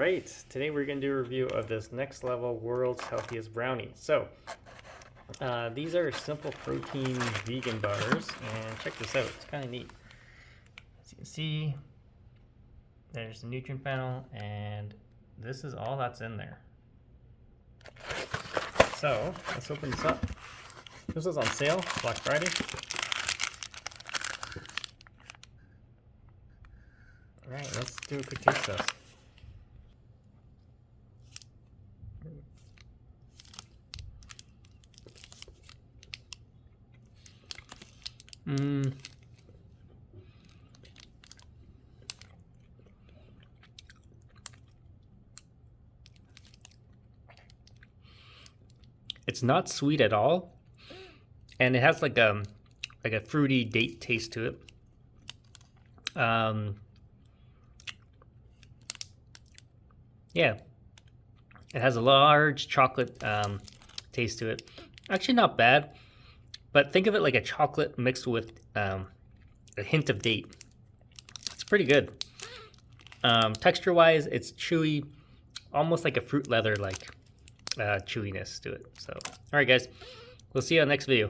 right, today we're going to do a review of this Next Level World's Healthiest Brownie. So, these are simple protein vegan butters, and check this out, it's kind of neat. As you can see, there's the nutrient panel, and this is all that's in there. So, let's open this up. This was on sale, Black Friday. Alright, let's do a quick taste test. It's not sweet at all, and it has like a fruity date taste to it. Yeah, it has a large chocolate taste to it. Actually, not bad, but think of it like a chocolate mixed with a hint of date. It's pretty good. Texture-wise, it's chewy, almost like a fruit leather like chewiness to it. So, all right, guys, we'll see you on the next video.